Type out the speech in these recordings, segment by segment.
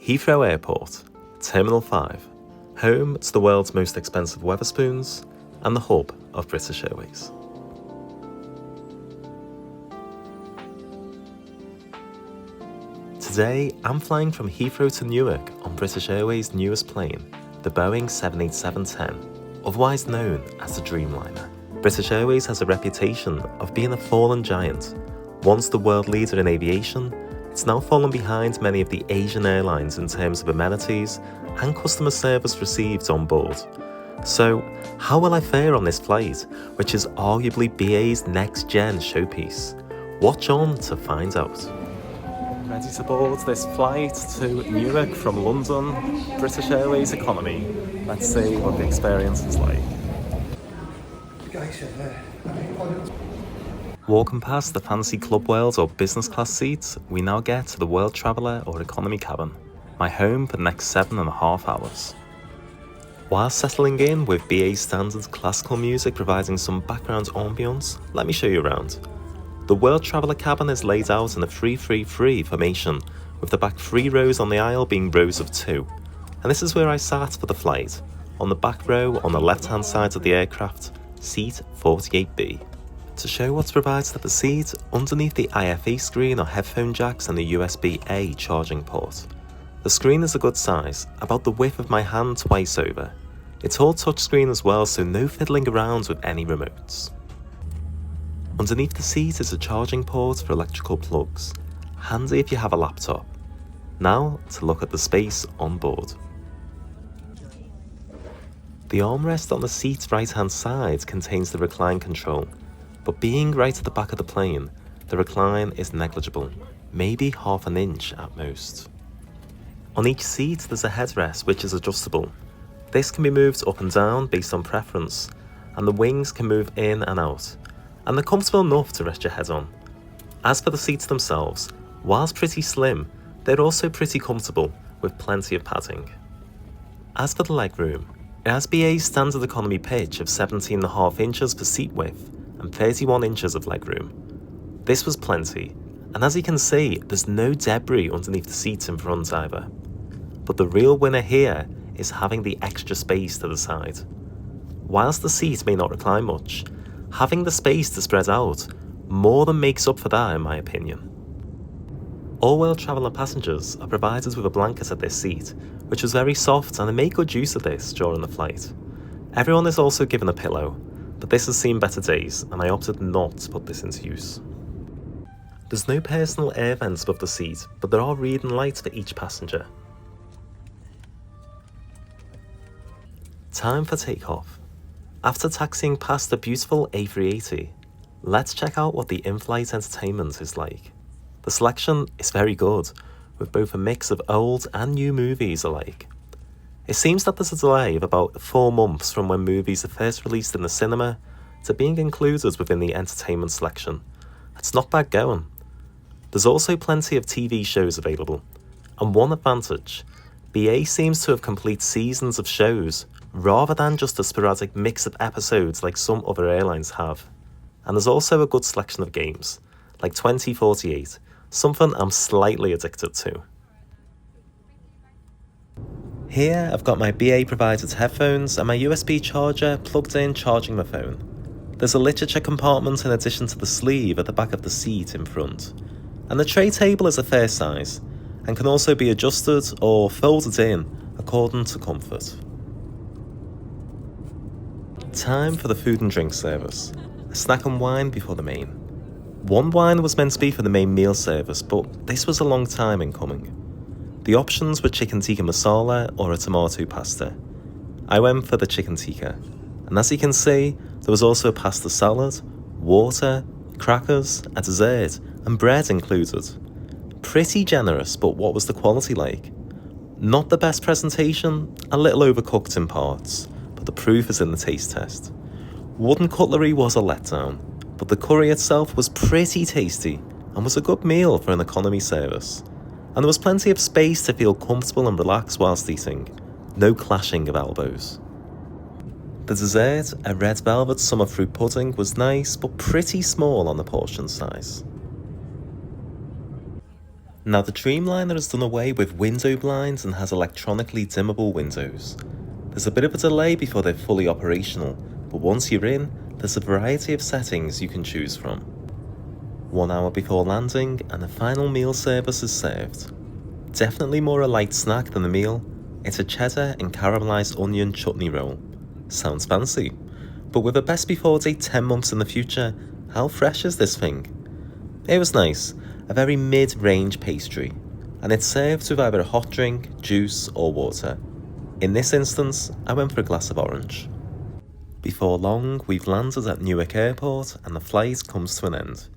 Heathrow Airport, Terminal 5, home to the world's most expensive Wetherspoons and the hub of British Airways. Today, I'm flying from Heathrow to Newark on British Airways' newest plane, the Boeing 787-10, otherwise known as the Dreamliner. British Airways has a reputation of being a fallen giant. Once the world leader in aviation, it's now fallen behind many of the Asian airlines in terms of amenities and customer service received on board. So, how will I fare on this flight, which is arguably BA's next-gen showpiece? Watch on to find out. Ready to board this flight to Newark from London, British Airways economy. Let's see what the experience is like. Walking past the fancy Club World or business class seats, we now get to the World Traveller or economy cabin, my home for the next 7.5 hours. While settling in with BA's standard classical music providing some background ambience, let me show you around. The World Traveller cabin is laid out in a 3-3-3 formation, with the back 3 rows on the aisle being rows of 2. And this is where I sat for the flight, on the back row on the left-hand side of the aircraft, seat 48B. To show what's provided at the seat, underneath the IFE screen are headphone jacks and the USB-A charging port. The screen is a good size, about the width of my hand twice over. It's all touchscreen as well, so no fiddling around with any remotes. Underneath the seat is a charging port for electrical plugs, handy if you have a laptop. Now to look at the space on board. The armrest on the seat's right-hand side contains the recline control, but being right at the back of the plane, the recline is negligible, maybe half an inch at most. On each seat there's a headrest which is adjustable. This can be moved up and down based on preference, and the wings can move in and out, and they're comfortable enough to rest your head on. As for the seats themselves, whilst pretty slim, they're also pretty comfortable with plenty of padding. As for the legroom, it has BA's standard economy pitch of 17.5 inches for seat width and 31 inches of legroom. This was plenty, and as you can see, there's no debris underneath the seats in front either. But the real winner here is having the extra space to the side. Whilst the seat may not recline much, having the space to spread out more than makes up for that in my opinion. All World Traveller passengers are provided with a blanket at this seat, which was very soft, and I made good use of this during the flight. Everyone is also given a pillow, but this has seen better days and I opted not to put this into use. There's no personal air vents above the seat, but there are reading lights for each passenger. Time for takeoff. After taxiing past the beautiful A380, let's check out what the in-flight entertainment is like. The selection is very good, with both a mix of old and new movies alike. It seems that there's a delay of about 4 months from when movies are first released in the cinema to being included within the entertainment selection. It's not bad going. There's also plenty of TV shows available, and one advantage, BA seems to have complete seasons of shows rather than just a sporadic mix of episodes like some other airlines have. And there's also a good selection of games, like 2048, something I'm slightly addicted to. Here I've got my BA provided headphones and my USB charger plugged in charging my phone. There's a literature compartment in addition to the sleeve at the back of the seat in front. And the tray table is a fair size and can also be adjusted or folded in according to comfort. Time for the food and drink service. A snack and wine before the main. One wine was meant to be for the main meal service, but this was a long time in coming. The options were chicken tikka masala or a tomato pasta. I went for the chicken tikka, and as you can see, there was also a pasta salad, water, crackers, a dessert, and bread included. Pretty generous, but what was the quality like? Not the best presentation, a little overcooked in parts, but the proof is in the taste test. Wooden cutlery was a letdown, but the curry itself was pretty tasty and was a good meal for an economy service. And there was plenty of space to feel comfortable and relaxed whilst eating. No clashing of elbows. The dessert, a red velvet summer fruit pudding, was nice but pretty small on the portion size. Now the Dreamliner has done away with window blinds and has electronically dimmable windows. There's a bit of a delay before they're fully operational, but once you're in, there's a variety of settings you can choose from. 1 hour before landing and a final meal service is served. Definitely more a light snack than a meal. It's a cheddar and caramelized onion chutney roll. Sounds fancy, but with a best before date 10 months in the future, how fresh is this thing? It was nice, a very mid-range pastry, and it's served with either a hot drink, juice or water. In this instance, I went for a glass of orange. Before long, we've landed at Newark Airport and the flight comes to an end.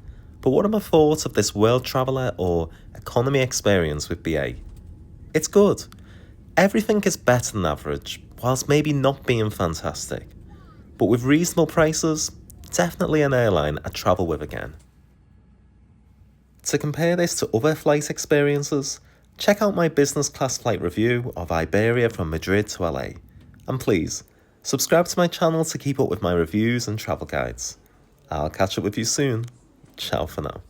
But what are my thoughts of this world traveller or economy experience with BA? It's good. Everything is better than average, whilst maybe not being fantastic. But with reasonable prices, definitely an airline I'd travel with again. To compare this to other flight experiences, check out my business class flight review of Iberia from Madrid to LA. And please, subscribe to my channel to keep up with my reviews and travel guides. I'll catch up with you soon. Ciao for now.